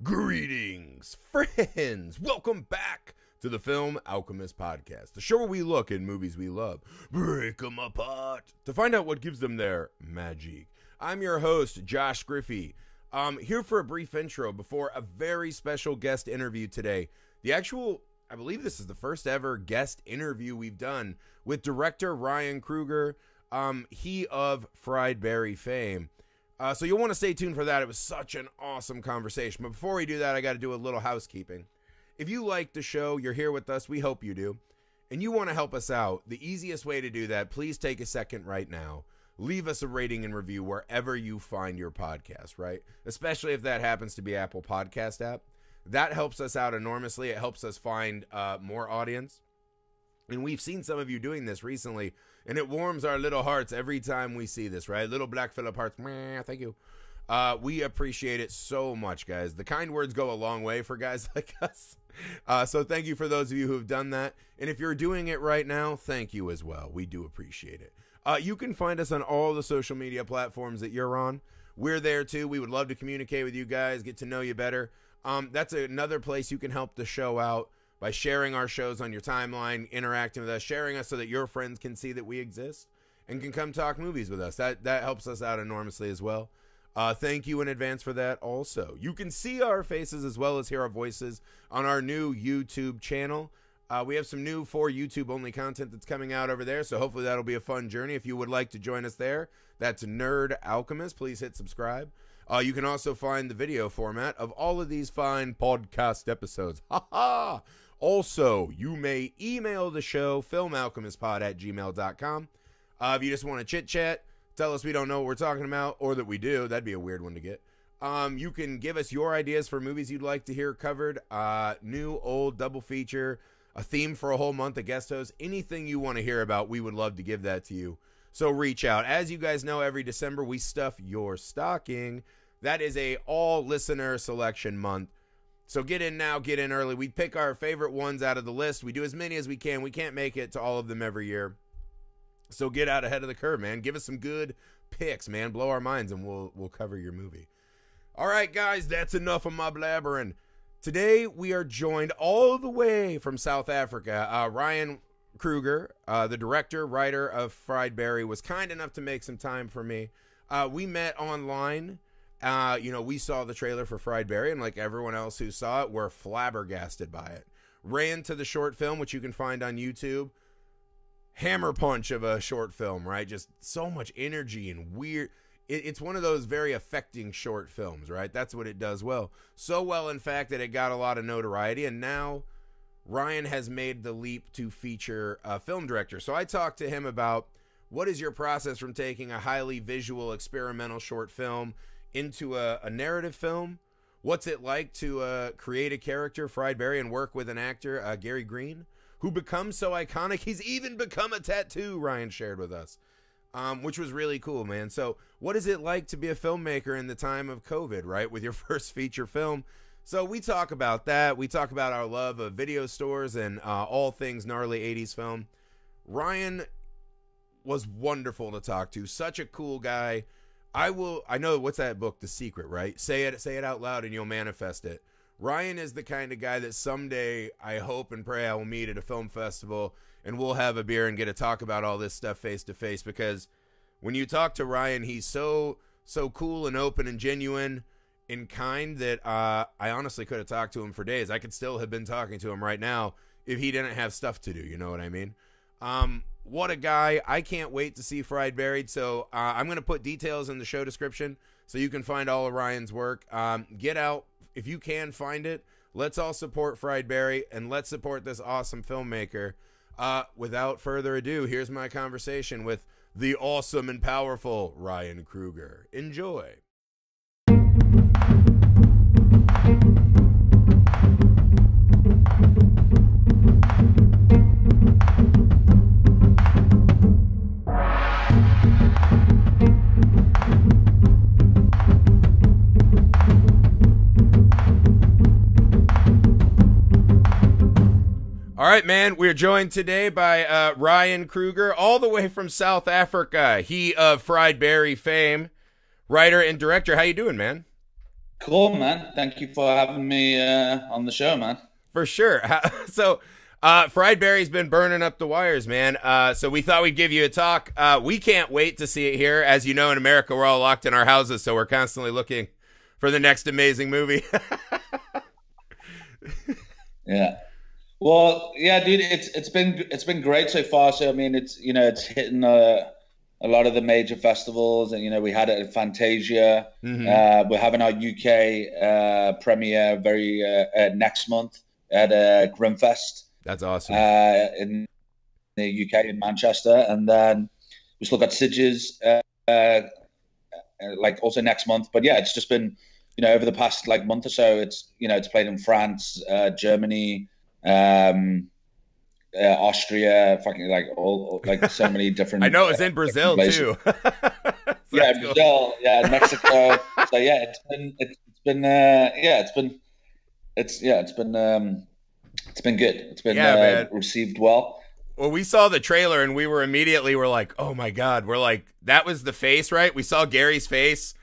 Greetings, friends! Welcome back to the Film Alchemist podcast, the show where we look at movies we love, break them apart, to find out what gives them their magic. I'm your host, Josh Griffey. Here for a brief intro before a very special guest interview today. I believe this is the first ever guest interview we've done with director Ryan Kruger, he of Fried Berry fame. So you'll want to stay tuned for that. It was such an awesome conversation. But before we do that, I got to do a little housekeeping. If you like the show, you're here with us, we hope you do, and you want to help us out, the easiest way to do that, please take a second right now. Leave us a rating and review wherever you find your podcast, right? Especially if that happens to be Apple Podcast app. That helps us out enormously. It helps us find more audience. And we've seen some of you doing this recently, and it warms our little hearts every time we see this, right? Little Black Phillip hearts. Thank you. We appreciate it so much, guys. The kind words go a long way for guys like us. So thank you for those of you who have done that. And if you're doing it right now, thank you as well. We do appreciate it. You can find us on all the social media platforms that you're on. We're there too. We would love to communicate with you guys, get to know you better. That's another place you can help the show out by sharing our shows on your timeline, interacting with us, sharing us so that your friends can see that we exist and can come talk movies with us. That helps us out enormously as well. Thank you in advance for that also. You can see our faces as well as hear our voices on our new YouTube channel. We have some new for YouTube only content that's coming out over there, so hopefully that'll be a fun journey. If you would like to join us there, that's Nerd Alchemist. Please hit subscribe. You can also find the video format of all of these fine podcast episodes. Ha ha! Also, you may email the show, filmalchemistpod@gmail.com. If you just want to chit-chat, tell us we don't know what we're talking about, or that we do. That'd be a weird one to get. You can give us your ideas for movies you'd like to hear covered. New, old, double feature, a theme for a whole month, a guest host. Anything you want to hear about, we would love to give that to you. So reach out. As you guys know, every December we stuff your stocking. That is a all listener selection month. So get in now, get in early. We pick our favorite ones out of the list. We do as many as we can. We can't make it to all of them every year. So get out ahead of the curve, man. Give us some good picks, man. Blow our minds, and we'll cover your movie. All right, guys, that's enough of my blabbering. Today, we are joined all the way from South Africa. Ryan Kruger, the director, writer of Fried Berry, was kind enough to make some time for me. We met online. We saw the trailer for Fried Berry, and like everyone else who saw it, we're flabbergasted by it. Ran to the short film, which you can find on YouTube. Hammer punch of a short film, right? Just so much energy and weird. It's one of those very affecting short films, right? That's what it does well. So well, in fact, that it got a lot of notoriety, and now Ryan has made the leap to feature a film director. So I talked to him about what is your process from taking a highly visual experimental short film into a narrative film. What's it like to create a character, Fried Berry, and work with an actor, Gary Green, who becomes so iconic he's even become a tattoo, Ryan shared with us, which was really cool, man. So what is it like to be a filmmaker in the time of COVID, right, with your first feature film? So we talk about that. We talk about our love of video stores and all things gnarly 80s film. Ryan was wonderful to talk to. Such a cool guy. I know, what's that book, The Secret, right? Say it out loud and you'll manifest it. Ryan is the kind of guy that someday I hope and pray I will meet at a film festival and we'll have a beer and get to talk about all this stuff face to face, because when you talk to Ryan, he's so cool and open and genuine and kind that I honestly could have talked to him for days. I could still have been talking to him right now if he didn't have stuff to do, you know what I mean? What a guy. I can't wait to see Fried Berry. So I'm going to put details in the show description so you can find all of Ryan's work. Get out. If you can find it, let's all support Fried Berry and let's support this awesome filmmaker. Without further ado, here's my conversation with the awesome and powerful Ryan Kruger. Enjoy. All right, man, we're joined today by Ryan Kruger, all the way from South Africa. He of Fried Berry fame, writer and director. How you doing, man? Cool, man. Thank you for having me on the show, man. For sure. So, Fried Berry's been burning up the wires, man. So we thought we'd give you a talk. We can't wait to see it here. As you know, in America, we're all locked in our houses, so we're constantly looking for the next amazing movie. Yeah. Well, yeah, dude, it's been great so far. So I mean, it's hitting a lot of the major festivals, and we had it at Fantasia. Hmm. We're having our UK premiere very next month at Grimfest That's awesome. in the UK in Manchester, and then we still got Sidges like also next month. But yeah, it's just been over the past like month or so. It's played in France, Germany, um, Austria, fucking like all like so many I different know it's in different Brazil places. too. So Yeah, that's cool. Brazil, yeah, Mexico. So yeah, it's been yeah, it's been good. It's been Yeah, man. received well. Well, we saw the trailer and we're like, oh my God. We're like, that was the face, right? We saw Gary's face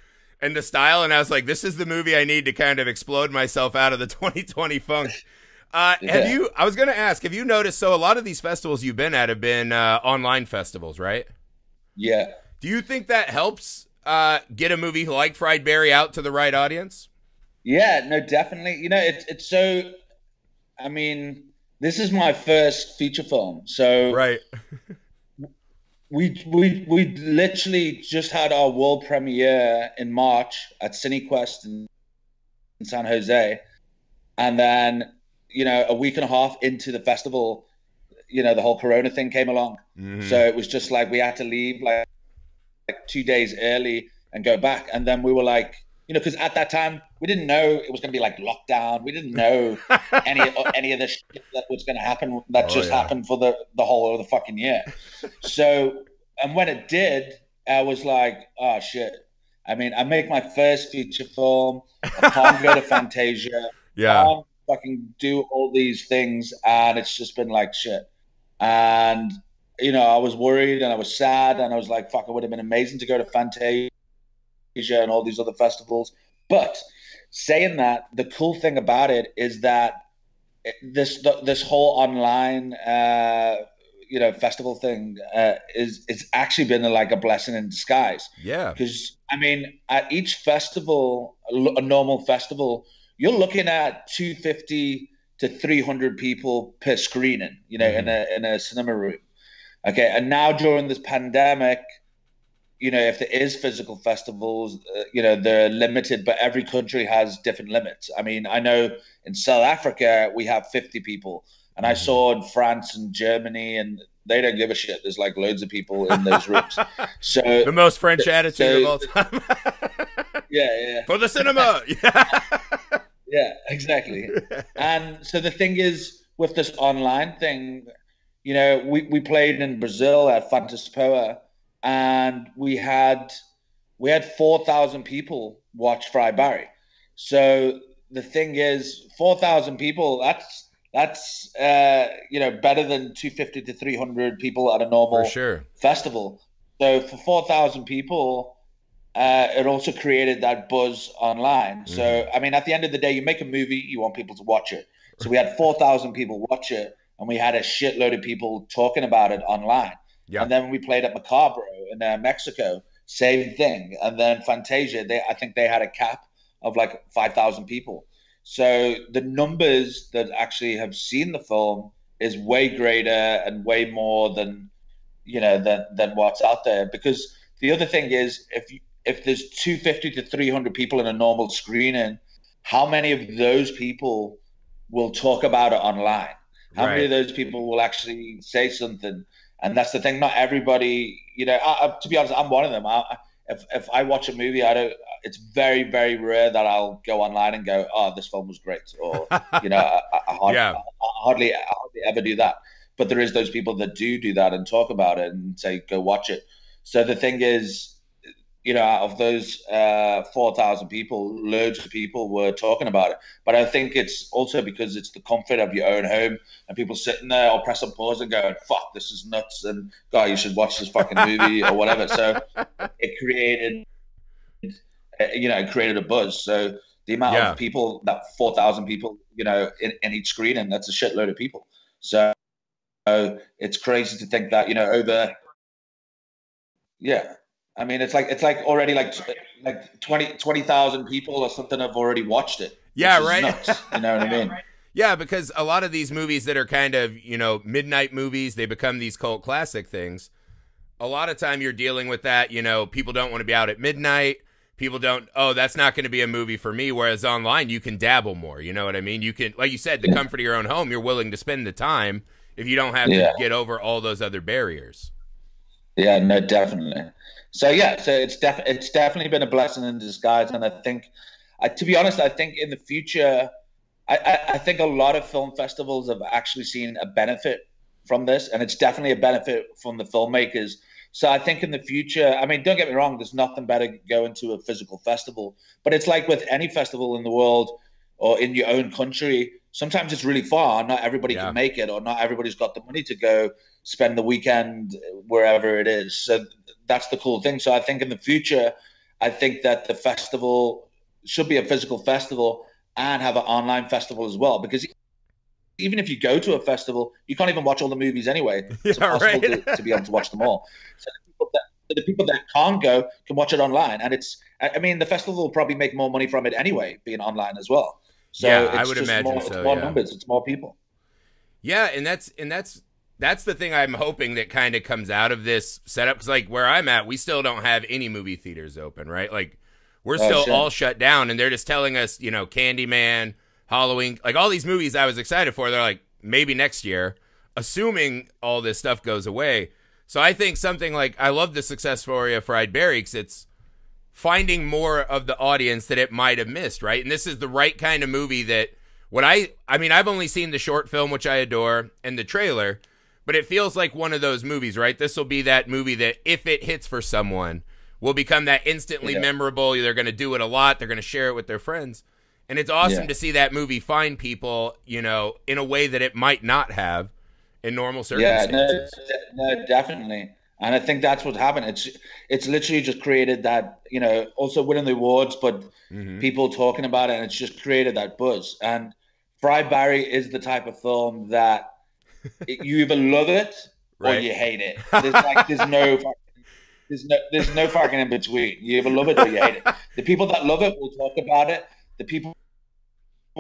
and the style, and I was like, this is the movie I need to kind of explode myself out of the 2020 funk. Yeah, I was going to ask, have you noticed? So, a lot of these festivals you've been at have been online festivals, right? yeah, Do you think that helps get a movie like Fried Berry out to the right audience? yeah. No, definitely. It's so. I mean, this is my first feature film, so Right. we literally just had our world premiere in March at CineQuest in San Jose, and then a week and a half into the festival, the whole Corona thing came along, so Hmm. it was just like we had to leave like 2 days early and go back, and then we were like, because at that time we didn't know it was going to be like lockdown. We didn't know any of the shit that was going to happen that Oh, just yeah. happened for the whole of the fucking year. So, and when it did, I was like, oh shit. I mean, I make my first feature film. I can't go to Fantasia. Yeah. Can't fucking do all these things, and it's just been like shit. And I was worried and I was sad, and I was like, fuck, it would have been amazing to go to Fantasia and all these other festivals. But saying that, the cool thing about it is that this whole online festival thing is it's actually been like a blessing in disguise, Yeah. because I mean at each festival, a normal festival, you're looking at 250 to 300 people per screening, in Hmm. a cinema room. Okay, and now during this pandemic, if there is physical festivals, they're limited, but every country has different limits. I mean, I know in South Africa we have 50 people, and I Hmm. saw in France and Germany, and they don't give a shit. There's like loads of people in those rooms. So, The most French attitude of so all time. yeah, yeah, For the cinema. Yeah. yeah, exactly. And so the thing is, with this online thing, we played in Brazil at Fantaspoa, and we had 4,000 people watch Fry Barry. So the thing is, 4,000 people. That's better than 250 to 300 people at a For normal sure. festival. So for 4,000 people, it also created that buzz online. Hmm. So, I mean, at the end of the day, you make a movie, you want people to watch it. So we had 4,000 people watch it, and we had a shitload of people talking about it online. Yeah. And then we played at Macabro in Mexico, same thing. And then Fantasia, I think they had a cap of like 5,000 people. So the numbers that actually have seen the film is way greater and way more than what's out there. Because the other thing is, if there's 250 to 300 people in a normal screening, how many of those people will talk about it online? How many of Right. those people will actually say something? And that's the thing. Not everybody, to be honest, I'm one of them. If I watch a movie, I don't. It's very very rare that I'll go online and go, "Oh, this film was great," or Yeah. I hardly ever do that. But there is those people that do that and talk about it and say, "Go watch it." So the thing is, out of those 4,000 people, loads of people were talking about it. But I think it's also because it's the comfort of your own home, and people sitting there or pressing pause and going, fuck, this is nuts, and God, you should watch this fucking movie or whatever. So it created, it created a buzz. So The amount Yeah. of people, that 4,000 people, in each screen, and that's a shitload of people. So it's crazy to think that, yeah. I mean, it's like already like 20,000 people or something have already watched it, Yeah, which is right. nuts. You know what I mean? Yeah, because a lot of these movies that are kind of, midnight movies, they become these cult classic things. A lot of time you're dealing with that, people don't want to be out at midnight. People don't, oh, that's not going to be a movie for me. Whereas online, you can dabble more. You know what I mean? You can, like you said, the comfort of your own home, you're willing to spend the time if you don't have to Yeah. get over all those other barriers. Yeah, no, definitely. So yeah, so it's definitely been a blessing in disguise, and I think, to be honest, I think in the future, I think a lot of film festivals have actually seen a benefit from this, and it's definitely a benefit from the filmmakers. So I think in the future, I mean, don't get me wrong, there's nothing better going to a physical festival, but it's like with any festival in the world or in your own country, sometimes it's really far. Not everybody Yeah. can make it, or not everybody's got the money to go spend the weekend wherever it is. So that's the cool thing. So I think in the future, I think that the festival should be a physical festival and have an online festival as well, because even if you go to a festival, you can't even watch all the movies anyway. It's Yeah, impossible right. to be able to watch them all. So the people that can't go can watch it online. And I mean, the festival will probably make more money from it anyway, being online as well. So Yeah, I it's would just imagine more, it's so, more yeah. numbers, it's more people. Yeah, and that's the thing I'm hoping that kind of comes out of this setup. Because like where I'm at, we still don't have any movie theaters open, right? Like we're Oh, still all shit. shut down, and they're just telling us, Candyman, Halloween, like all these movies I was excited for. They're like maybe next year, assuming all this stuff goes away. So I think something like I love the success story of Fried Berry because it's finding more of the audience that it might have missed, right? And this is the right kind of movie that what I mean, I've only seen the short film, which I adore, and the trailer, but it feels like one of those movies, right? This will be that movie that if it hits for someone, will become that instantly Yeah. memorable. They're going to do it a lot. They're going to share it with their friends. And it's awesome Yeah. to see that movie find people, in a way that it might not have in normal Yeah, no, circumstances. no, definitely. And I think that's what happened. It's literally just created that, also winning the awards, but Mm-hmm. people talking about it, and it's just created that buzz. And Fry Barry is the type of film that you either love it or Right. you hate it. There's no fucking in between. You either love it or you hate it. The people that love it will talk about it. The people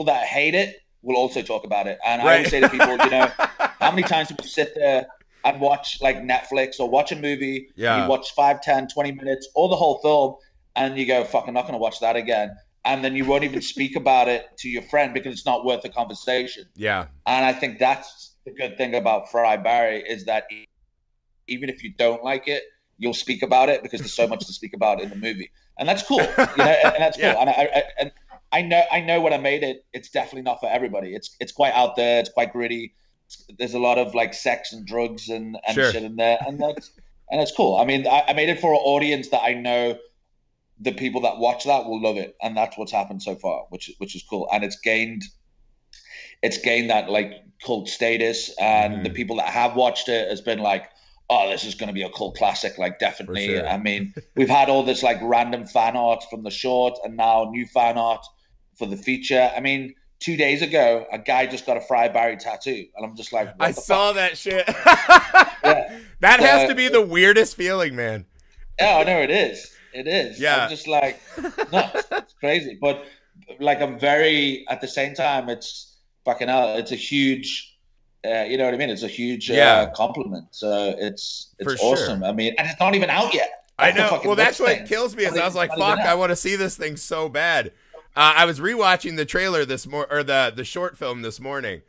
that hate it will also talk about it. And I always Right. say to people, how many times do we sit there and watch like Netflix or watch a movie, and you Yeah. watch 5, 10, 20 minutes or the whole film, and you go, fuck, I'm not going to watch that again. And then you won't even speak about it to your friend because it's not worth the conversation. Yeah. And I think that's the good thing about Fry Barry, is that even if you don't like it, you'll speak about it because there's so much to speak about in the movie. And that's cool, and that's cool. Yeah. And I know when I made it, it's definitely not for everybody. It's quite out there. It's quite gritty. There's a lot of like sex and drugs and Sure. shit in there, and that's cool. I mean, I made it for an audience that I know the people that watch that will love it, and that's what's happened so far, which is cool. And it's gained that like cult status, and the people that have watched it has been like, oh, this is going to be a cult classic, like definitely. For sure. I mean, we've had all this like random fan art from the short, and now new fan art for the feature. I mean, 2 days ago, a guy just got a Fry Barry tattoo, and I'm just like, what I the saw fuck? that shit. Yeah. That has So- to be the weirdest feeling, man. Yeah, I know it is. It is. Yeah. I'm just like, nuts. It's crazy. But like, I'm very, at the same time, it's fucking hell. It's a huge, you know what I mean? It's a huge Yeah. compliment. So it's For sure. awesome. I mean, and it's not even out yet. I That's the know. fucking Well, that's nuts what thing. kills me. Is I was like, Not even "Fuck! out. I want to see this thing so bad." I was rewatching the trailer or the short film this morning,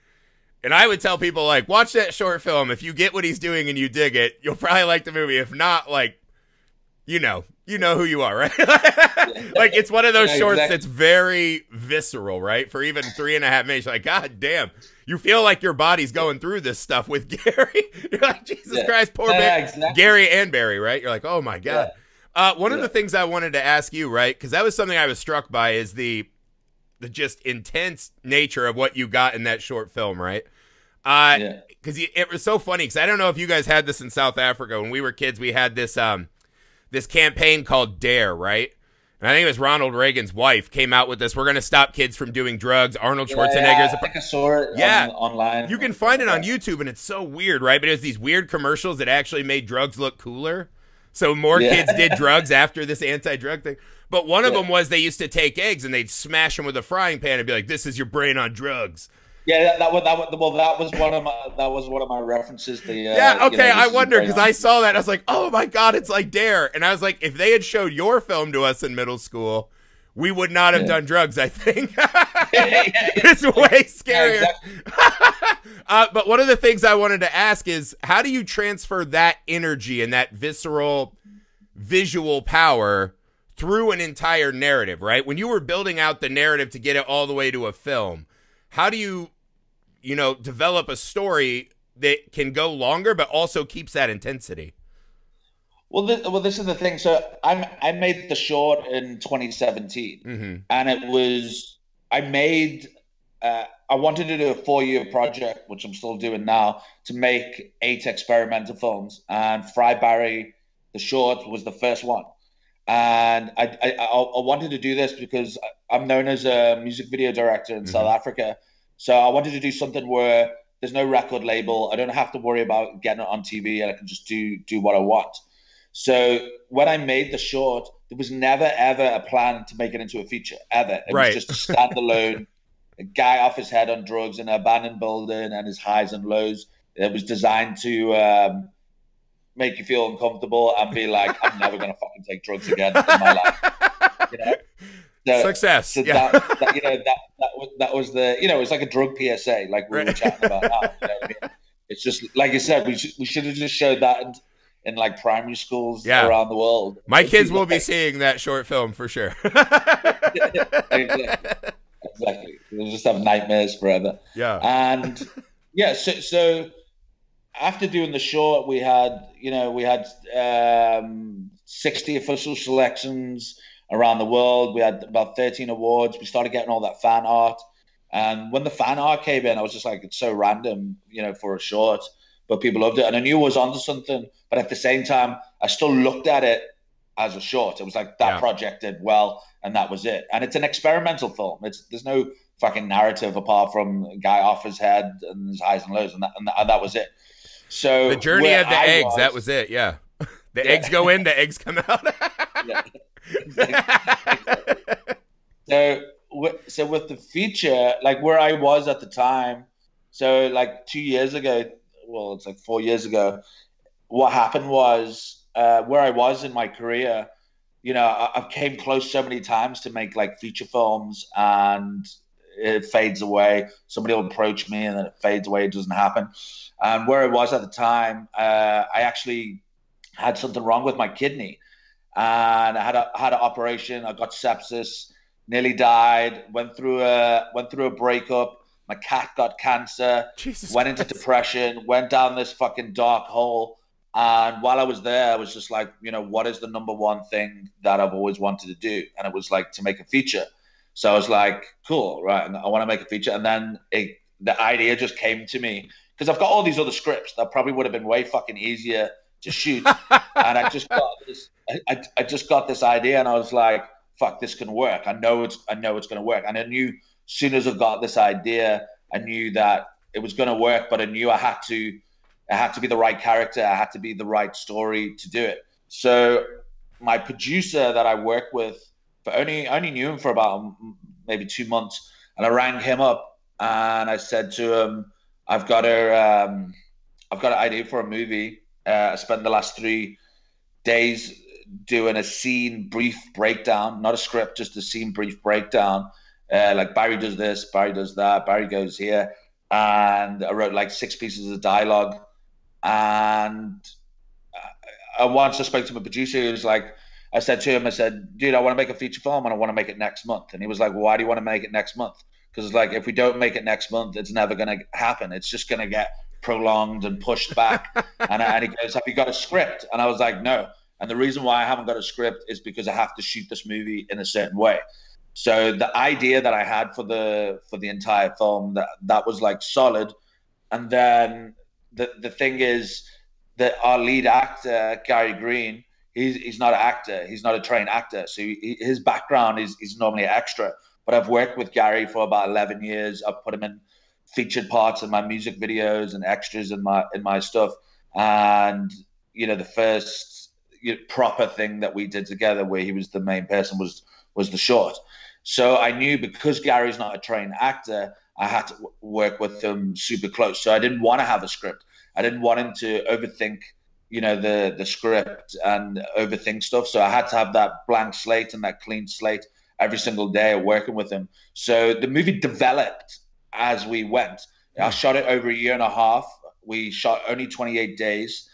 and I would tell people like, "Watch that short film. If you get what he's doing and you dig it, you'll probably like the movie. If not, like, you know who you are, right?" Like it's one of those Yeah, shorts exactly. that's very visceral, right? For even 3.5 minutes, you're like, God damn, you feel like your body's going through this stuff with Gary. You're like, Jesus Yeah. Christ, poor Yeah, exactly. Gary and Barry, right? You're like, oh my God. One of Yeah. the things I wanted to ask you, right? Because that was something I was struck by is the just intense nature of what you got in that short film, right? Yeah. Because it was so funny. Because I don't know if you guys had this in South Africa when we were kids. We had this this campaign called Dare, right? And I think it was Ronald Reagan's wife came out with this. We're going to stop kids from doing drugs. Arnold Yeah, Schwarzenegger is I think I saw it online. You can find it on YouTube, and it's so weird, right? But it was these weird commercials that actually made drugs look cooler. So more kids did drugs after this anti-drug thing. But one of them was they used to take eggs and they'd smash them with a frying pan and be like, "This is your brain on drugs." Yeah, that was one of my references. I wonder because I saw that and I was like, "Oh my god, it's like Dare." And I was like, if they had showed your film to us in middle school, we would not have done drugs. I think it's way scarier. Yeah, exactly. But one of the things I wanted to ask is, how do you transfer that energy and that visceral visual power through an entire narrative, right? When you were building out the narrative to get it all the way to a film, how do you develop a story that can go longer but also keeps that intensity? Well, this is the thing. So I made the short in 2017, and it was I wanted to do a 4-year project, which I'm still doing now, to make 8 experimental films, and Fry Barry, the short, was the first one. And I wanted to do this because I'm known as a music video director in South Africa. So I wanted to do something where there's no record label. I don't have to worry about getting it on TV, and I can just do what I want. So when I made the short, there was never, ever a plan to make it into a feature, ever. It was just a standalone, a guy off his head on drugs in an abandoned building and his highs and lows. It was designed to make you feel uncomfortable and be like, I'm never going to fucking take drugs again in my life. Success. So that was the, it was like a drug PSA, like we were chatting about now. You know what I mean? It's just, like you said, we should have just showed that in like primary schools around the world. My kids will be seeing that short film for sure. Exactly. They'll just have nightmares forever. Yeah. And so after doing the short, we had 60 official selections around the world. We had about 13 awards. We started getting all that fan art. And when the fan art came in, I was just like, it's so random, for a short, but people loved it. And I knew I was onto something, but at the same time, I still looked at it as a short. It was like that project did well, and that was it. And it's an experimental film. There's no fucking narrative apart from a guy off his head and his highs and lows, and that was it. So the journey of the eggs, that was it. Yeah. The eggs go in, the eggs come out. So with the feature, like where I was at the time, so like 2 years ago, well, it's like 4 years ago, what happened was where I was in my career, I've came close so many times to make like feature films, and it fades away. Somebody will approach me and then it fades away. It doesn't happen. And where I was at the time, I actually had something wrong with my kidney, and I had an operation. I got sepsis, nearly died. Went through a breakup. My cat got cancer. Went into depression. Went down this fucking dark hole. And while I was there, I was just like, what is the number one thing that I've always wanted to do? And it was like to make a feature. So I was like, cool, right? And I want to make a feature. And then the idea just came to me, because I've got all these other scripts that probably would have been way fucking easier to shoot. And I just got this idea, and I was like, fuck, this can work. I know it's going to work. And I knew as soon as I got this idea, I knew that it was going to work, but I knew I had to be the right character. I had to be the right story to do it. So my producer that I work with, I only knew him for about maybe 2 months, and I rang him up and I said to him, I've got an idea for a movie. I spent the last 3 days doing a scene brief breakdown, not a script, just a scene brief breakdown. Like Barry does this, Barry does that, Barry goes here. And I wrote like 6 pieces of dialogue. And once I spoke to my producer, he was like, I said to him, dude, I want to make a feature film and I want to make it next month. And he was like, why do you want to make it next month? Because like, if we don't make it next month, it's never going to happen. It's just going to get prolonged and pushed back. and he goes, have you got a script? And I was like, no. And the reason why I haven't got a script is because I have to shoot this movie in a certain way. So the idea that I had for the entire film, that was like solid. And then the thing is that our lead actor, Gary Green, he's not an actor. He's not a trained actor. So his background is normally extra. But I've worked with Gary for about 11 years. I've put him in featured parts in my music videos and extras in my stuff. And the first proper thing that we did together, where he was the main person, was the short. So I knew, because Gary's not a trained actor, I had to work with him super close. So I didn't want to have a script. I didn't want him to overthink, the script and overthink stuff. So I had to have that blank slate and that clean slate every single day of working with him. So the movie developed as we went. I shot it over a year and a half. We shot only 28 days.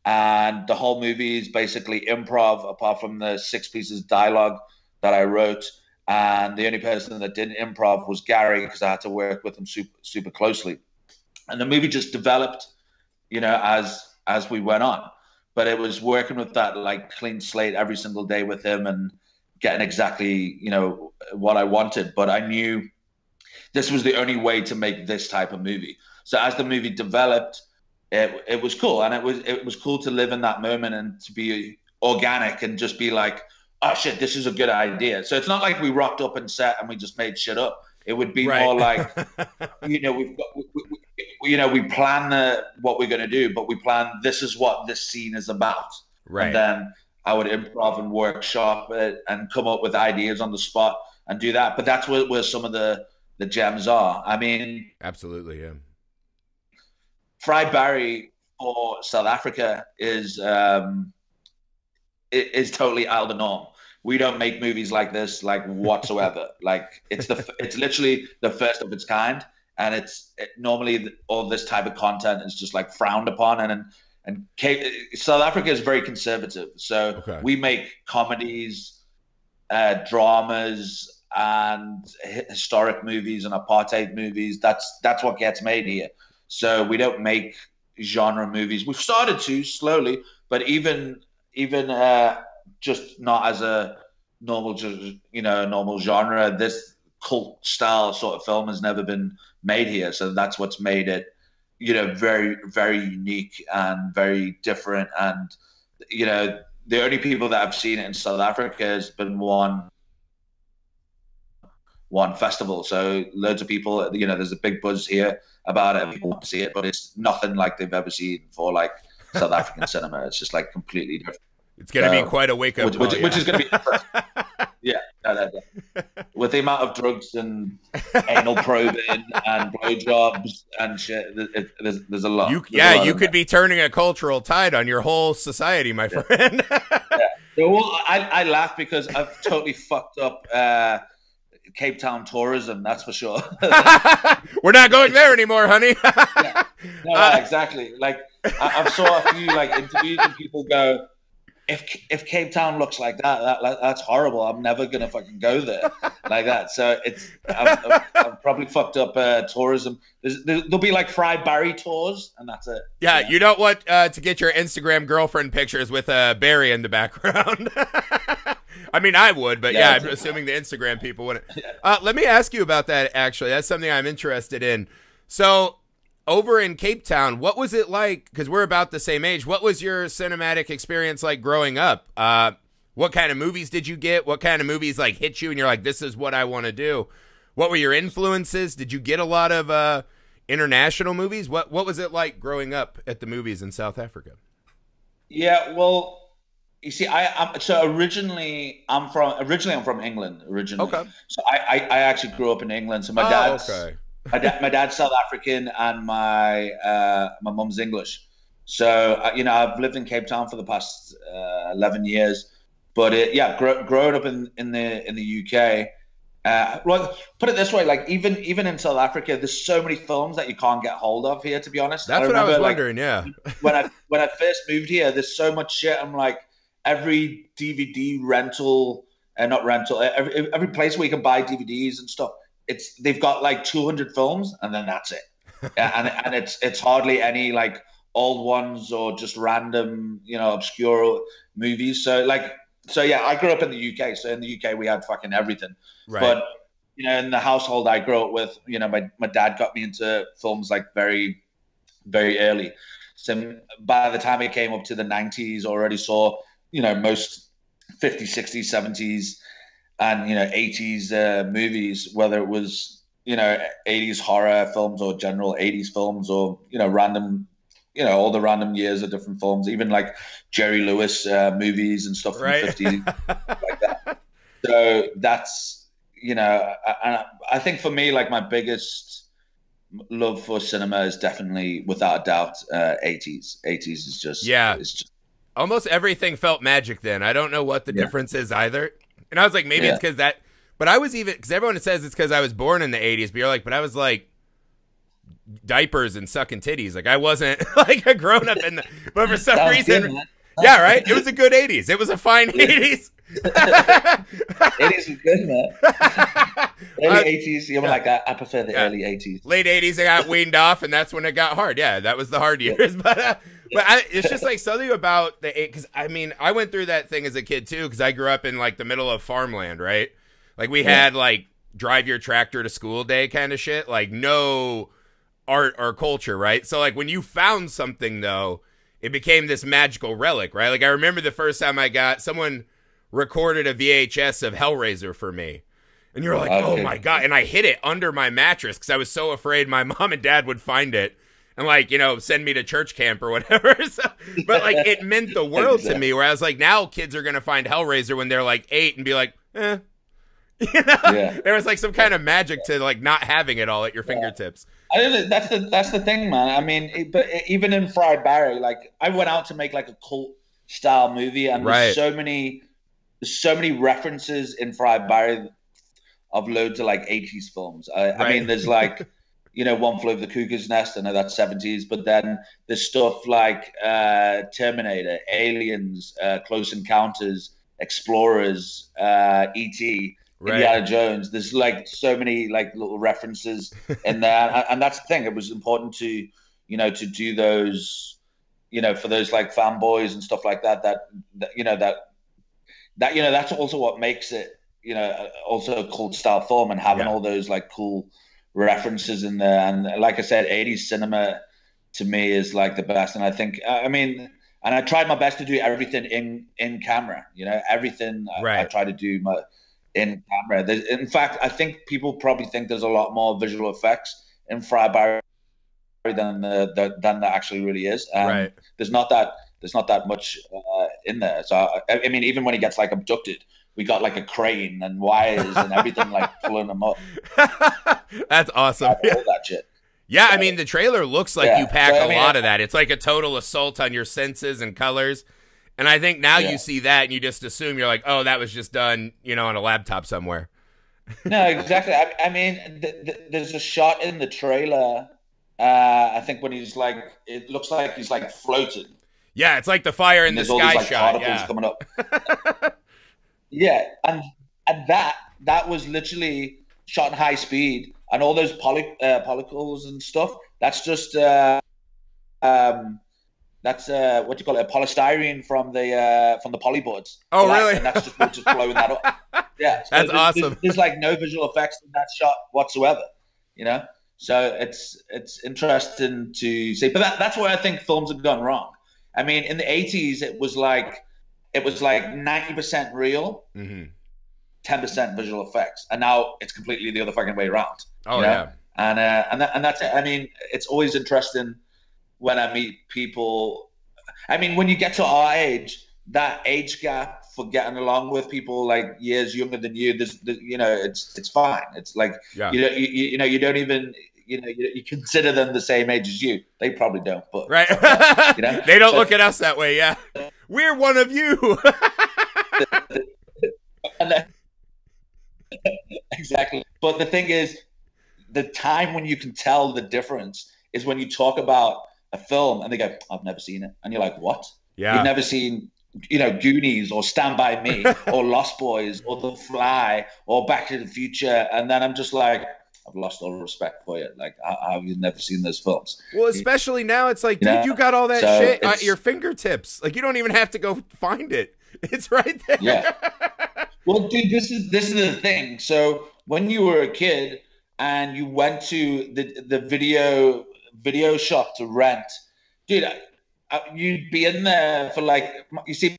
And the whole movie is basically improv, apart from the 6 pieces of dialogue that I wrote. And the only person that didn't improv was Gary, because I had to work with him super, super closely. And the movie just developed, as we went on. But it was working with that like clean slate every single day with him and getting exactly, what I wanted. But I knew this was the only way to make this type of movie. So as the movie developed, it was cool. And it was cool to live in that moment and to be organic and just be like, oh shit, this is a good idea. So it's not like we rocked up and set and we just made shit up. It would be more like, we plan what we're going to do, but we plan, this is what this scene is about. Right. And then I would improv and workshop it and come up with ideas on the spot and do that. But that's where some of the gems are. I mean, absolutely, yeah. Fried Barry for South Africa is totally out of the norm. We don't make movies like this, like whatsoever. Like it's literally the first of its kind, and normally all this type of content is just like frowned upon. And South Africa is very conservative, so we make comedies, dramas, and historic movies and apartheid movies. That's what gets made here. So we don't make genre movies. We've started to slowly, but even just not as a normal genre. This cult style sort of film has never been made here, so that's what's made it, very, very unique and very different. And the only people that have seen it in South Africa has been one festival. So loads of people, there's a big buzz here about it. People want to see it, but it's nothing like they've ever seen for like South African cinema. It's just like completely different. It's going to be quite a wake-up call, which is going to be yeah. With the amount of drugs and anal probing and blowjobs and shit, there's a lot. You could be turning a cultural tide on your whole society, my friend. So, I laugh because I've totally fucked up Cape Town tourism, that's for sure. We're not going there anymore, honey. No, exactly. Like I've saw a few like interviews and people go, if Cape Town looks like that's horrible. I'm never gonna fucking go there like that. So I've probably fucked up tourism. There'll be like Fried Barry tours, and that's it. Yeah, you don't want to get your Instagram girlfriend pictures with Barry in the background. I mean, I would, but I'm assuming the Instagram people wouldn't. Let me ask you about that, actually. That's something I'm interested in. So, over in Cape Town, what was it like? Because we're about the same age. What was your cinematic experience like growing up? What kind of movies did you get? What kind of movies like hit you and you're like, this is what I want to do? What were your influences? Did you get a lot of international movies? What was it like growing up at the movies in South Africa? Yeah, well, you see, originally I'm from England originally. Okay. So I actually grew up in England. So my dad's South African and my mum's English. So I've lived in Cape Town for the past 11 years. But growing up in the UK. Well, put it this way, like even in South Africa, there's so many films that you can't get hold of here. To be honest, that's what I was wondering. Yeah, when I first moved here, there's so much shit. I'm like, every DVD rental and not rental, every place where you can buy DVDs and stuff, they've got like 200 films, and then that's it. and it's hardly any like old ones or just random obscure movies. So I grew up in the UK. So in the UK we had fucking everything. Right. But in the household I grew up with, my dad got me into films like very, very early. So by the time it came up to the 90s, already saw most 50s, 60s, 70s, and 80s movies, whether it was 80s horror films or general 80s films, or random, all the random years of different films, even like Jerry Lewis movies and stuff from the Right. 50s, like that. So that's I think for me, like, my biggest love for cinema is definitely, without a doubt, 80s. 80s is just Yeah. it's just Almost everything felt magic then. I don't know what the yeah, difference is either. And I was like, maybe it's yeah. because that, but I was even, because everyone says it's because I was born in the 80s, but you're like, but I was like diapers and sucking titties. Like I wasn't like a grown up in the, but for some Sounds reason, good, man. yeah, right? It was a good 80s. It was a fine 80s. 80s is good, man. Early 80s, yeah, like I prefer the early 80s. Late 80s, I got weaned off, and that's when it got hard. Yeah, that was the hard years. But it's just like something about the because I mean I went through that thing as a kid too because I grew up in like the middle of farmland, right? Like we had like drive your tractor to school day kind of shit, like no art or culture, right? So like when you found something though, it became this magical relic, right? Like I remember the first time I got someone recorded a VHS of Hellraiser for me. And you're like, oh Okay. my God. And I hid it under my mattress because I was so afraid my mom and dad would find it and like, send me to church camp or whatever. So, but like it meant the world to me where I was like, now kids are going to find Hellraiser when they're like 8 and be like, eh. Yeah. There was like some kind of magic to like not having it all at your fingertips. I don't know, that's the thing, man. I mean, but even in Fried Barry, like I went out to make like a cult style movie, and Right. there's so many references in Fried Barry of loads of like 80s films. I mean, there's like, One Flew Over the Cuckoo's Nest. I know that's 70s, but then there's stuff like Terminator, Aliens, Close Encounters, Explorers, E.T., Right. Indiana Jones. There's like so many like little references in there, and that's the thing. It was important to do those, for those like fanboys and stuff like that. That's also what makes it, also a cult style film, and having all those like cool references in there. And like I said, 80s cinema to me is like the best. And I think, I mean, and I tried my best to do everything in camera, everything I try to do in camera. In fact, I think people probably think there's a lot more visual effects in Fried Barry than there actually really is. Right. There's not that much in there. So I mean, even when he gets like abducted, we got like a crane and wires and everything like pulling him up. That's awesome. All that shit. Yeah, I mean, the trailer looks like you pack So, I a mean, lot of that. It's like a total assault on your senses and colors. And I think now you see that and you just assume you're like, oh, that was just done, on a laptop somewhere. No, exactly. I mean, there's a shot in the trailer. I think when he's like, it looks like he's like floating. Yeah, it's like the fire in the There's all these sky like shot. particles Yeah. coming up. Yeah, and that was literally shot in high speed, and all those pollicles and stuff. That's just that's what do you call it? A polystyrene from the polyboards. Oh, really? And that's just blowing that up. Yeah, so That's awesome. There's like no visual effects in that shot whatsoever. So it's interesting to see. But that's where I think films have gone wrong. I mean, in the 80s, it was like 90% real, 10% visual effects, and now it's completely the other fucking way around. Oh yeah, and that's it. I mean, it's always interesting when I meet people. I mean, when you get to our age, that age gap for getting along with people like years younger than you, it's fine. It's like you don't even. You consider them the same age as you. They probably don't, but right. They don't look at us that way. Yeah, we're one of you. Exactly. But the thing is, the time when you can tell the difference is when you talk about a film and they go, "I've never seen it," and you're like, "What? Yeah, you've never seen." Goonies or Stand By Me or Lost Boys or The Fly or Back to the Future, and then I'm just like, I've lost all respect for you. Like, I've never seen those films. Well, especially now, it's like, dude, you got all that shit at your fingertips. Like, you don't even have to go find it; it's right there. Yeah. Well, dude, this is the thing. So when you were a kid and you went to the video shop to rent, dude, you'd be in there for like, you see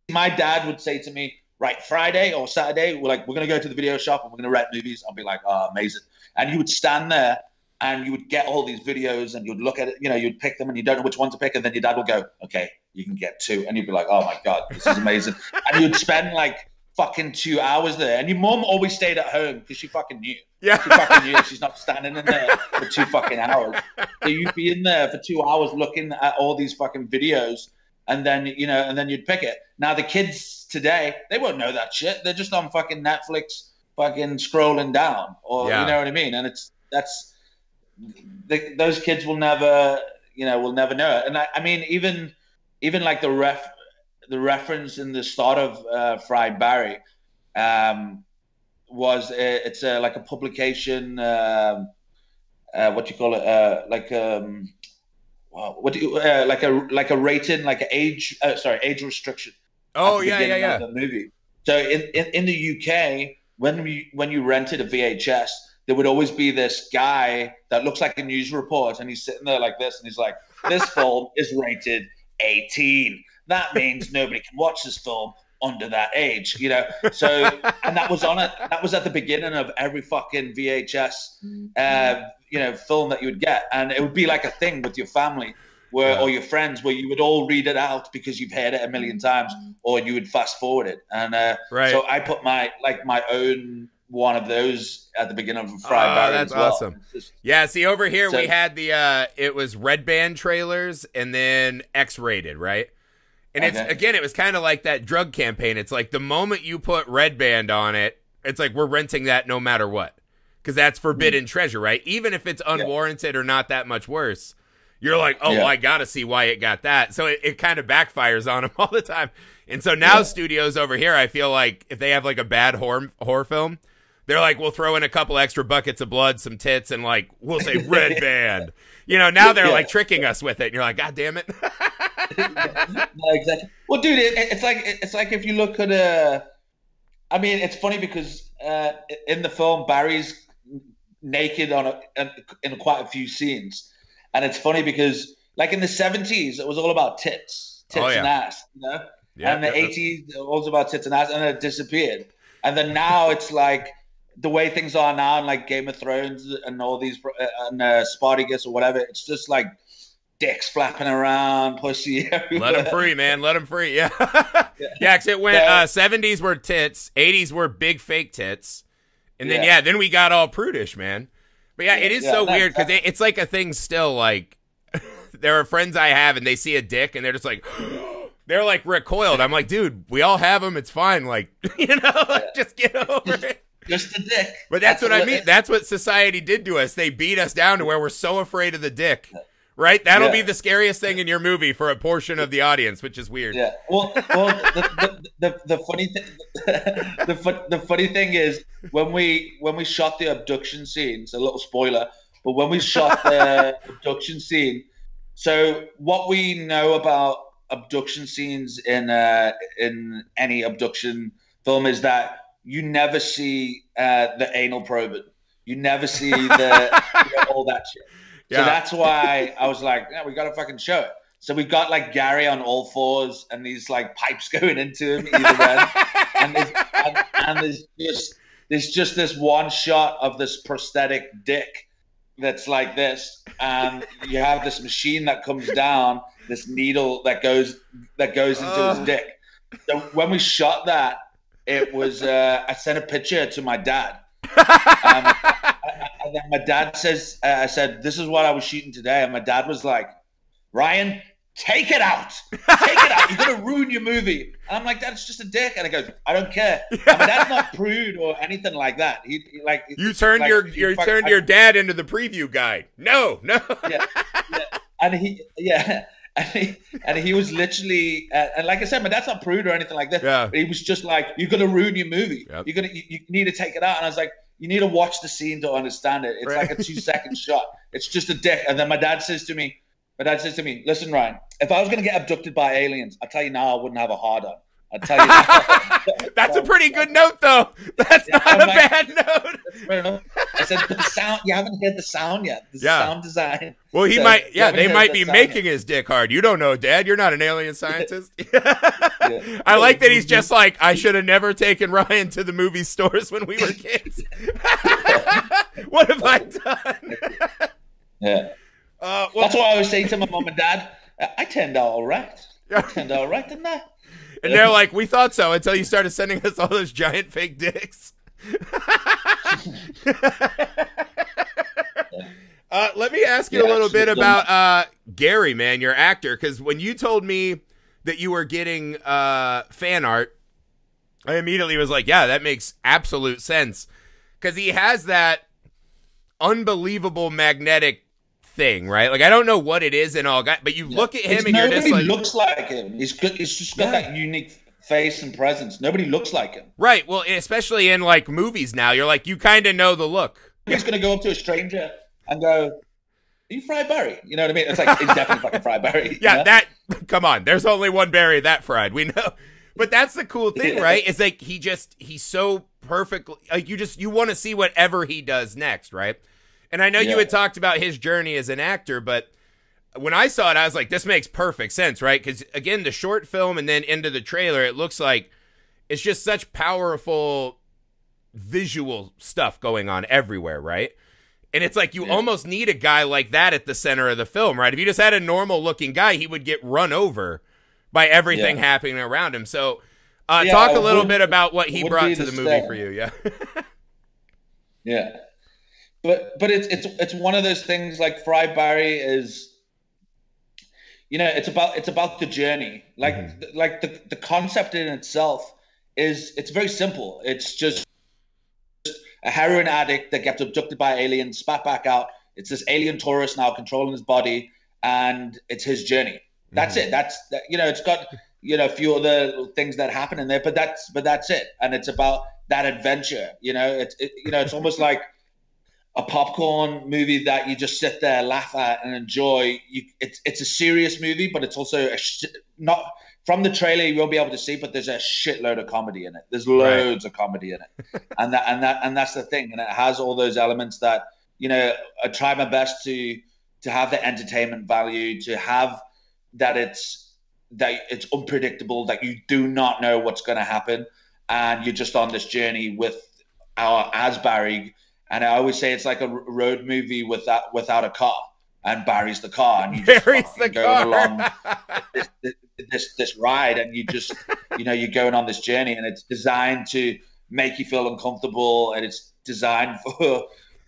my dad would say to me, right, Friday or Saturday, we're going to go to the video shop and we're going to rent movies. I'll be like, oh, amazing. And you would stand there and you would get all these videos and you'd look at it, you'd pick them and you don't know which one to pick. And then your dad will go, okay, you can get 2. And you'd be like, oh my God, this is amazing. And you'd spend like fucking 2 hours there. And your mom always stayed at home because she fucking knew. Yeah. She fucking knew she's not standing in there for 2 fucking hours. So you'd be in there for 2 hours looking at all these fucking videos. And then, you'd pick it. Now, the kids today, they won't know that shit. They're just on fucking Netflix, fucking scrolling down, or you know what I mean? And those kids will never know it. And I mean, even like the reference in the start of Fried Barry was it's like a publication. What do you call it? What do you like a rating, like an age restriction. Oh yeah. The movie. So in the UK, when you rented a VHS, there would always be this guy that looks like a news report, and he's sitting there like this, and he's like, "This film is rated 18. That means nobody can watch this film under that age." So and that was on it. That was at the beginning of every fucking VHS film that you would get, and it would be like a thing with your family or your friends, where you would all read it out because you've heard it a million times, or you would fast forward it. And so I put my own one of those at the beginning of Fried Barry. That's awesome. Yeah, see, over here we had the it was red band trailers and then X-rated, right? And it was kind of like that drug campaign. It's like the moment you put red band on it, it's like we're renting that no matter what. Because that's forbidden treasure, right? Even if it's unwarranted or not that much worse, you're like, I got to see why it got that. So it kind of backfires on them all the time. And so now studios over here, I feel like if they have like a bad horror film, they're like, we'll throw in a couple extra buckets of blood, some tits, and like, we'll say red band. Now they're like tricking us with it. And you're like, God damn it. No, exactly. Well, dude, it's like if you look at I mean, it's funny because in the film, Barry's naked in quite a few scenes, and it's funny because like in the 70s it was all about tits and ass, and the 80s it was about tits and ass, and then it disappeared. And then now it's like the way things are now, and like Game of Thrones and all these and Spartacus or whatever, it's just like dicks flapping around, pussy everywhere. Let them free, man. Let them free. Yeah. Yeah, cause it went 70s were tits, 80s were big fake tits. And then, then we got all prudish, man. But it is so weird because it's like a thing still. Like, there are friends I have and they see a dick and they're just like, they're like recoiled. I'm like, dude, we all have them. It's fine. Like, just get over it. Just a dick. But that's what I mean. That's what society did to us. They beat us down to where we're so afraid of the dick. Right? That'll be the scariest thing in your movie for a portion of the audience, which is weird. Yeah. Well, the funny thing, the funny thing is when we shot the abduction scenes, a little spoiler, but when we shot the abduction scene, so what we know about abduction scenes in any abduction film is that you never see the anal probing. You never see all that shit. So that's why I was like, we got to fucking show it. So we've got like Gary on all fours and these like pipes going into him either end. and there's just this one shot of this prosthetic dick that's like this. And you have this machine that comes down, this needle that goes into his dick. So when we shot that, it was, I sent a picture to my dad. And then my dad says, I said, this is what I was shooting today. And my dad was like, Ryan, take it out. Take it out. You're going to ruin your movie. And I'm like, Dad, it's just a dick. And he goes, I don't care. And my dad's not prude or anything like that. You turned your dad into the preview guy. No. Yeah. And he was literally, and like I said, my dad's not prude or anything like that. Yeah. But he was just like, you're going to ruin your movie. Yep. You need to take it out. And I was like, you need to watch the scene to understand it. It's like a 2-second shot. It's just a dick. And then my dad says to me, listen, Ryan, if I was going to get abducted by aliens, I tell you now, I wouldn't have a hard on. I'll tell you that. That's a pretty good note, though. That's not a bad note. Fair enough. I said, but the sound, you haven't heard the sound yet. The sound design. Well, he So, might, they might be making yet. his dick hard. You don't know, Dad. You're not an alien scientist. I like that he's just like, I should have never taken Ryan to the movie stores when we were kids. What have I done? Yeah. Well, that's why I always say to my mom and dad, I turned out all right. I turned out all right, didn't I? And they're like, we thought so until you started sending us all those giant fake dicks. Let me ask you a little bit about Gary, man, your actor, because when you told me that you were getting fan art, I immediately was like, yeah, that makes absolute sense, because he has that unbelievable magnetic thing, right? Like, I don't know what it is and all, but you look at him and you're just like, looks like him. He's just got that unique face and presence. Nobody looks like him. Right. Well, especially in like movies now, you're like, you kind of know the look. He's going to go up to a stranger and go, "Are you Fry Barry?" You know what I mean? It's like, he's definitely fucking Fry Barry. Yeah, that, come on. There's only one Barry that fried. We know. But that's the cool thing, right? It's like, he's so perfect. Like, you want to see whatever he does next, right? And I know you had talked about his journey as an actor, but when I saw it, I was like, this makes perfect sense, right? Because, again, the short film and then into the trailer, it looks like it's just such powerful visual stuff going on everywhere, right? And it's like you almost need a guy like that at the center of the film, right? If you just had a normal-looking guy, he would get run over by everything happening around him. So talk a little bit about what he brought to the movie for you, Yeah. But it's one of those things, like Fry Barry is, you know, it's about the journey. Like the concept in itself it's very simple. It's just a heroin addict that gets abducted by aliens, spat back out. It's this alien tourist now controlling his body, and it's his journey. That's it. You know, it's got, you know, a few other things that happen in there, but that's it. And it's about that adventure. You know, it's almost like a popcorn movie that you just sit there, laugh at, and enjoy. It's a serious movie, but it's also not. From the trailer, you won't be able to see, but there's a shitload of comedy in it. There's loads of comedy in it, and that's the thing. And it has all those elements that, you know, I try my best to have the entertainment value, to have that it's unpredictable, that you do not know what's going to happen, and you're just on this journey with as Barry. And I always say it's like a road movie without a car, and Barry's the car, and you just going along this ride, and you just, you know, you're going on this journey, and it's designed to make you feel uncomfortable, and it's designed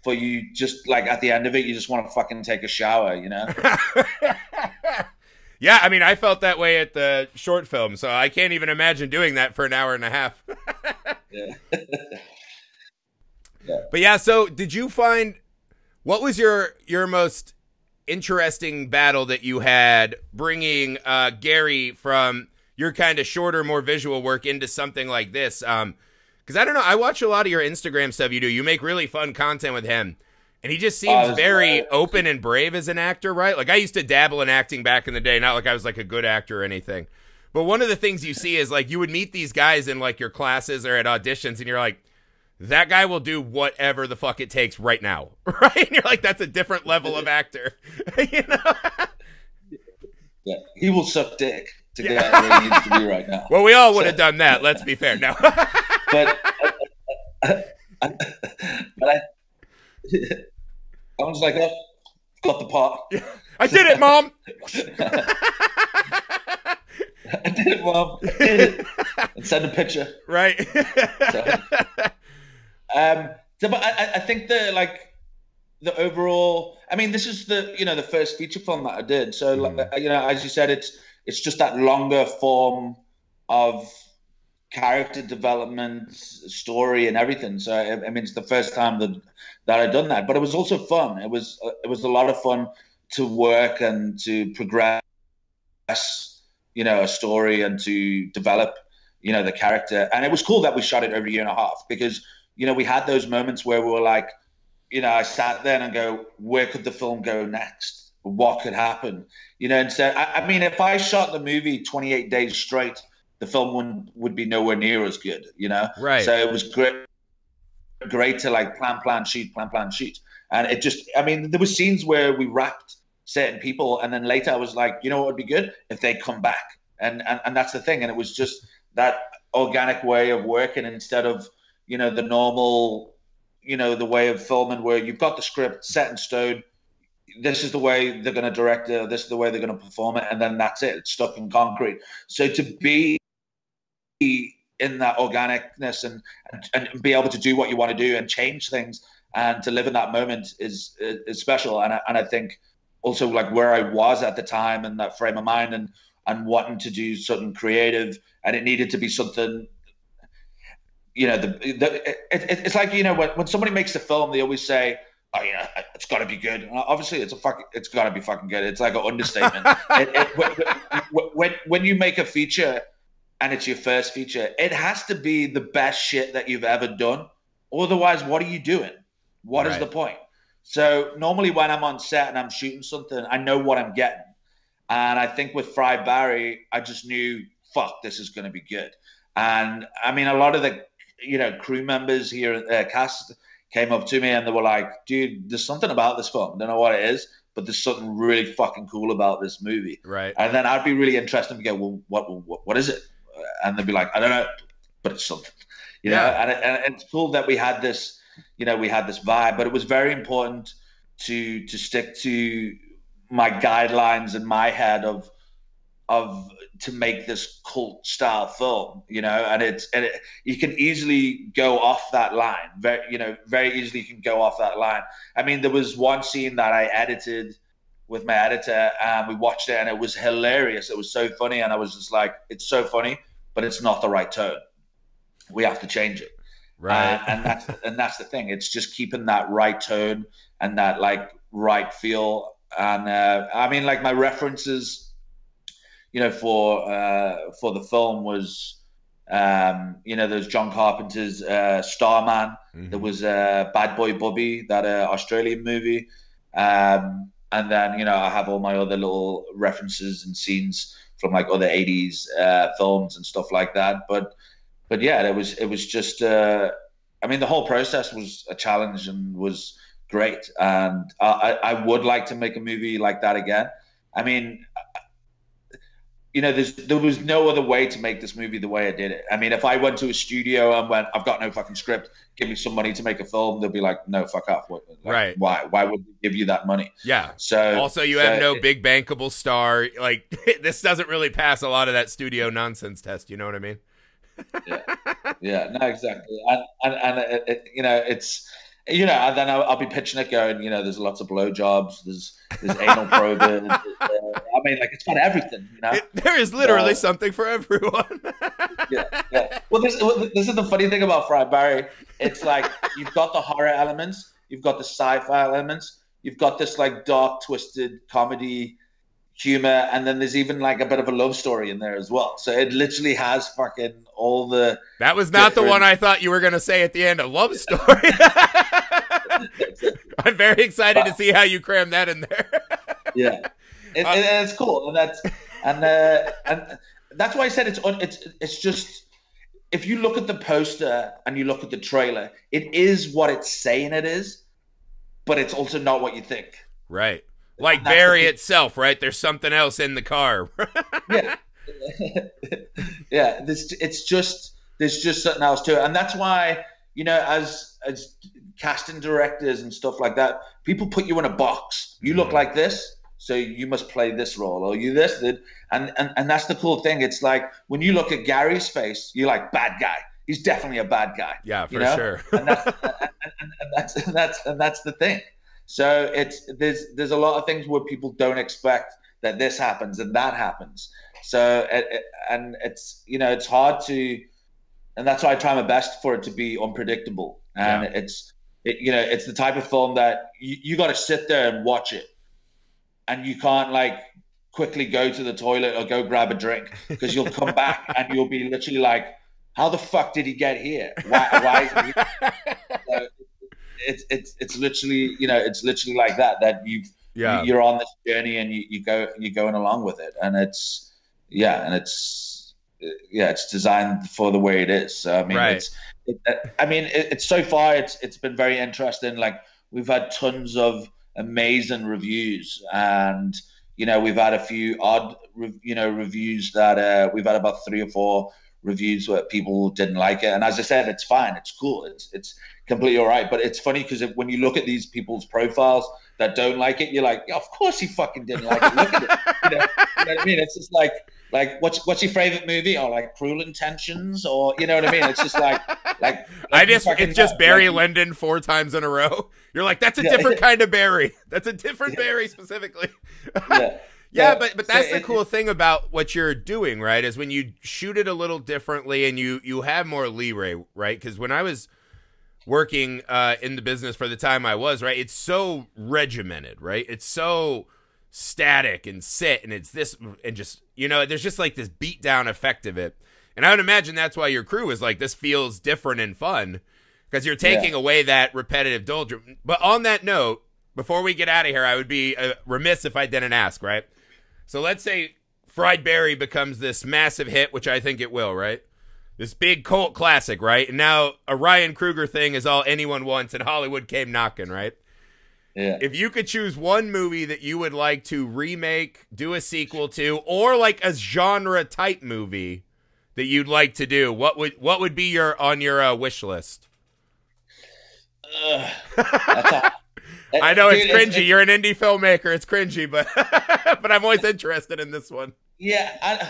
for you, just like at the end of it, you just want to fucking take a shower, you know? Yeah, I mean, I felt that way at the short film, so I can't even imagine doing that for an hour and a half. Yeah. But yeah, so did you find, what was your most interesting battle that you had bringing Gary from your kind of shorter, more visual work into something like this? Because I don't know, I watch a lot of your Instagram stuff you do. You make really fun content with him. And he just seems very open and brave as an actor, right? Like, I used to dabble in acting back in the day, not like I was like a good actor or anything. But one of the things you see is like you would meet these guys in like your classes or at auditions, and you're like, that guy will do whatever the fuck it takes right now, right? And you're like, that's a different level of actor, you know? Yeah, he will suck dick to get where he needs to be right now. Well, we all would have done that. Let's be fair. No, but I was like, oh, got the part. I did it, Mom. I did it, Mom. I did it. And send a picture. Right. But I think the overall, I mean, this is the first feature film that I did. So, as you said, it's just that longer form of character development, story, and everything. So, I mean, it's the first time that I'd done that, but it was also fun. It was a lot of fun to work and to progress, a story, and to develop, the character. And it was cool that we shot it over a year and a half, because we had those moments where we were like, I sat there and go, where could the film go next? What could happen? And so, I mean, if I shot the movie 28 days straight, the film would be nowhere near as good, you know? Right. So it was great to like plan, shoot. And it just, I mean, there were scenes where we wrapped certain people, and then later I was like, you know what would be good? If they come back. And that's the thing. And it was just that organic way of working instead of, you know, the normal, you know, the way of filming where you've got the script set in stone. This is the way they're going to direct it. This is the way they're going to perform it. And then that's it. It's stuck in concrete. So to be in that organicness and be able to do what you want to do and change things and to live in that moment is special. And I think also like where I was at the time and that frame of mind and wanting to do something creative, and it needed to be something, you know, it's like, you know, when somebody makes a film, they always say, oh yeah, it's got to be good. And obviously, it's got to be fucking good. It's like an understatement. When you make a feature and it's your first feature, it has to be the best shit that you've ever done. Otherwise, what are you doing? What is the point? So normally when I'm on set and I'm shooting something, I know what I'm getting. And I think with Fried Barry, I just knew, fuck, this is going to be good. And I mean, a lot of the, you know, crew members here at cast came up to me and they were like, dude, there's something about this film. I don't know what it is, but there's something really fucking cool about this movie. Right. And then I'd be really interested to go, well, what is it? And they'd be like, I don't know, but it's something, you know. And it's cool that we had this, you know, we had this vibe, but it was very important to stick to my guidelines in my head of to make this cult style film, you know. And you can easily go off that line, very easily you can go off that line. I mean, there was one scene that I edited with my editor and we watched it and it was hilarious. It was so funny. And I was just like, it's so funny, but it's not the right tone. We have to change it. Right. And that's the thing. It's just keeping that right tone and that like right feel. And I mean, like my references, you know, for the film was, you know, there's John Carpenter's Starman. Mm-hmm. There was Bad Boy Bubby, that Australian movie. And then, you know, I have all my other little references and scenes from like other 80s films and stuff like that. But yeah, it was just, I mean, the whole process was a challenge and was great. And I would like to make a movie like that again. I mean, you know, there was no other way to make this movie the way I did it. I mean, if I went to a studio and went, I've got no fucking script, give me some money to make a film, they'll be like, no, fuck off. Like, right. Why would we give you that money? Yeah. So also, you have no big bankable star. Like, this doesn't really pass a lot of that studio nonsense test. You know what I mean? Yeah, no, exactly. And you know, it's, you know, and then I'll be pitching it going, you know, there's lots of blowjobs, there's anal probing. I mean, like, it's got everything, you know. There is literally something for everyone. yeah. Well, this is the funny thing about Fried Barry. It's like you've got the horror elements, you've got the sci-fi elements, you've got this like dark, twisted comedy humor, and then there's even like a bit of a love story in there as well. So it literally has fucking all the. That was not the one I thought you were going to say at the end, a love story. I'm very excited to see how you cram that in there. Yeah, it's cool, and that's why I said it's just, if you look at the poster and you look at the trailer, it is what it's saying it is, but it's also not what you think. Right. Like Barry itself, right? There's something else in the car. Yeah. Yeah. There's just something else to it. And that's why, you know, as casting directors and stuff like that, people put you in a box. You look like this, so you must play this role, or you this did. And that's the cool thing. It's like when you look at Gary's face, you're like, bad guy. He's definitely a bad guy. Yeah, for sure. and that's the thing. So there's a lot of things where people don't expect that this happens and that happens. So and it's, you know, it's hard to, and that's why I try my best for it to be unpredictable. And it's the type of film that you got to sit there and watch it, and you can't like quickly go to the toilet or go grab a drink, because you'll come back and you'll be literally like, how the fuck did he get here? Why is he here? So, it's literally, you know, it's literally like that you're on this journey and you're going along with it, and it's yeah, it's designed for the way it is. So I mean, Right. it's so far it's been very interesting. Like we've had tons of amazing reviews, and we've had a few odd reviews that we've had about 3 or 4 reviews where people didn't like it. And as I said, it's fine, it's cool, it's completely all right. But it's funny because when you look at these people's profiles that don't like it, you're like, yeah, of course he fucking didn't like it. Look at it. You know what I mean? It's just like what's your favorite movie? Or like Cruel Intentions, or you know what I mean? It's just like it's just Barry Lyndon 4 times in a row. You're like, that's a different kind of Barry. That's a different Barry specifically. Yeah, but that's the cool thing about what you're doing, right? Is when you shoot it a little differently and you have more leeway, right? Because when I was working in the business for the time I was, right, it's so regimented, right? It's so static and sit, and it's this, and just, there's just like this beat down effect of it. And I would imagine that's why your crew is like, this feels different and fun, because you're taking away that repetitive doldrum. But on that note, before we get out of here, I would be remiss if I didn't ask, right? So let's say Fried Barry becomes this massive hit, which I think it will, right? This big cult classic, right? And now a Ryan Kruger thing is all anyone wants, and Hollywood came knocking, right? Yeah. If you could choose one movie that you would like to remake, do a sequel to, or like a genre type movie that you'd like to do, what would be on your wish list? I know it's cringy. You're an indie filmmaker. It's cringy, but but I'm always interested in this one. Yeah,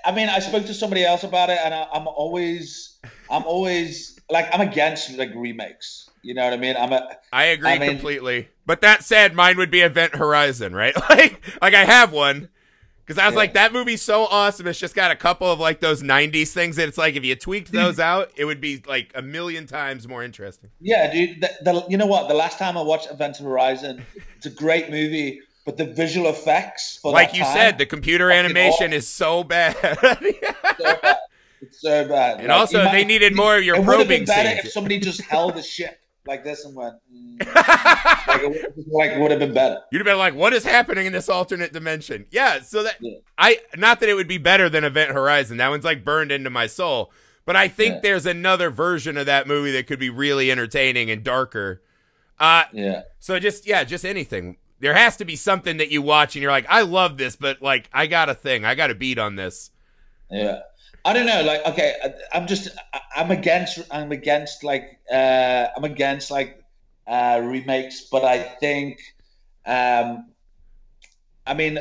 I mean, I spoke to somebody else about it, and I'm always like, I'm against like remakes. You know what I mean? I agree completely. But that said, mine would be Event Horizon, right? like I have one. Because I was like, that movie's so awesome. It's just got a couple of like those 90s things that it's like, if you tweaked those out, it would be like a million times more interesting. Yeah, dude. You know what? The last time I watched Event Horizon, it's a great movie, but the visual effects for like you said, the computer animation is so bad. So bad. It's so bad. And like, also, they needed more of your probing scenes. It would have been better if somebody just held the ship like this and went, like would have been better. You'd have been like, what is happening in this alternate dimension? Yeah, so that not that it would be better than Event Horizon. That one's like burned into my soul. But I think there's another version of that movie that could be really entertaining and darker. So just anything. There has to be something that you watch and you're like, I love this, but like I got a beat on this. Yeah. I don't know. Like, okay, I'm against remakes, but I think, I mean,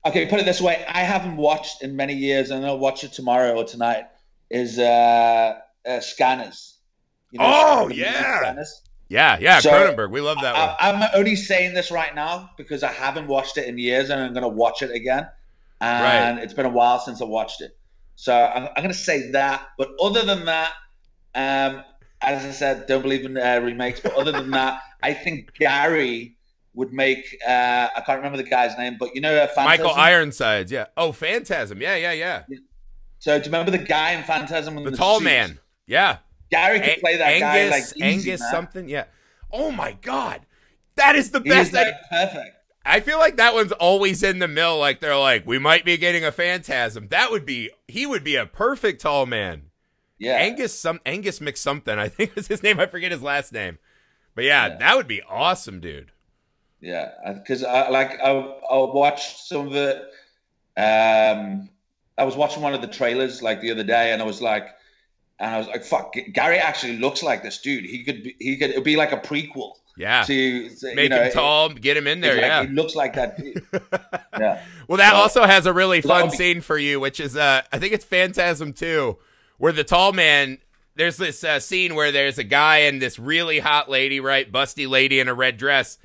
okay, put it this way. I haven't watched in many years, and I'll watch it tomorrow or tonight, is Scanners. Scanners? Yeah, so, Cronenberg. We love that one. I'm only saying this right now because I haven't watched it in years, and I'm going to watch it again. And it's been a while since I watched it. So I'm going to say that. But other than that, as I said, don't believe in remakes. But other than that, I think Gary would make, I can't remember the guy's name, but Phantasm? Michael Ironsides, yeah. Oh, Phantasm, yeah. So do you remember the guy in Phantasm? The tall man, yeah. Gary could play that guy like easy, Angus man. Something, yeah. Oh my God. That is the best. Perfect. I feel like that one's always in the mill. Like they're like, we might be getting a Phantasm. He would be a perfect tall man. Yeah. Angus McSomething, I think was his name. I forget his last name. But yeah, that would be awesome, dude. Yeah, because I'll watch some of it. I was watching one of the trailers like the other day, and I was like, fuck, Gary actually looks like this dude. It'd be like a prequel. Yeah. To make him tall, get him in there. Yeah. He looks like that dude. Yeah. Well, that also has a really fun scene for you, which is, I think it's Phantasm 2, where the tall man, there's this scene where there's a guy and this really hot lady, right? Busty lady in a red dress.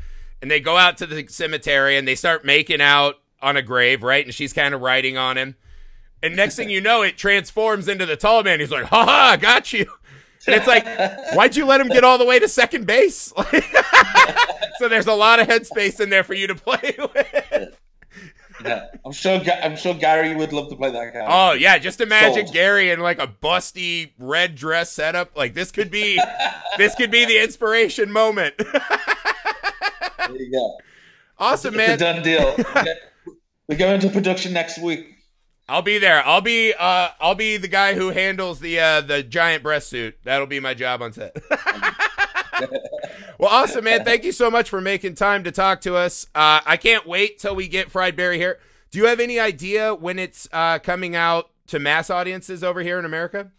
And they go out to the cemetery and they start making out on a grave, right? And she's kind of writing on him. And next thing you know, it transforms into the tall man. He's like, ha, got you. And it's like, why'd you let him get all the way to second base? So there's a lot of headspace in there for you to play with. Yeah, I'm sure Gary would love to play that guy. Oh yeah, just imagine Gary in like a busty red dress setup. Like this could be the inspiration moment. There you go. Awesome, man. It's a done deal. We go into production next week. I'll be there. I'll be the guy who handles the giant breast suit. That'll be my job on set. Well, awesome, man. Thank you so much for making time to talk to us. I can't wait till we get Fried Berry here. Do you have any idea when it's coming out to mass audiences over here in America?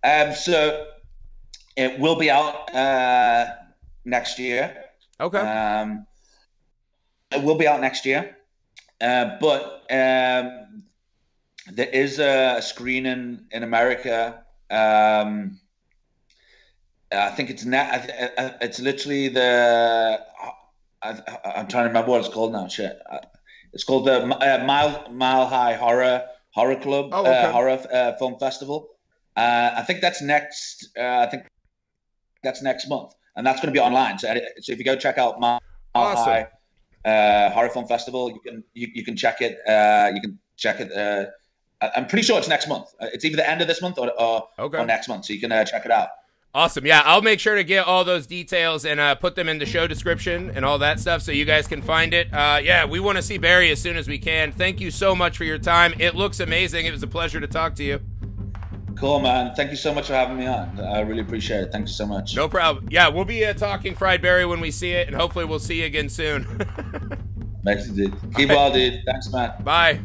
So it will be out next year. Okay. It will be out next year, but there is a screening in America. I think it's literally I'm trying to remember what it's called now. Shit, it's called the Mile High Horror Club. Oh, okay. Horror Film Festival. I think that's next. That's next month, and that's going to be online. So if you go check out Mile Awesome. High Horror Film Festival, you can check it. You can check it. I'm pretty sure it's next month. It's either the end of this month or next month, so you can check it out. Awesome. Yeah, I'll make sure to get all those details and put them in the show description and all that stuff so you guys can find it. Yeah, we want to see Barry as soon as we can. Thank you so much for your time. It looks amazing. It was a pleasure to talk to you. Cool, man. Thank you so much for having me on. I really appreciate it. Thank you so much. No problem. Yeah, we'll be talking Fried Berry when we see it, and hopefully we'll see you again soon. Thanks, dude. Keep well, dude. Thanks, man. Bye.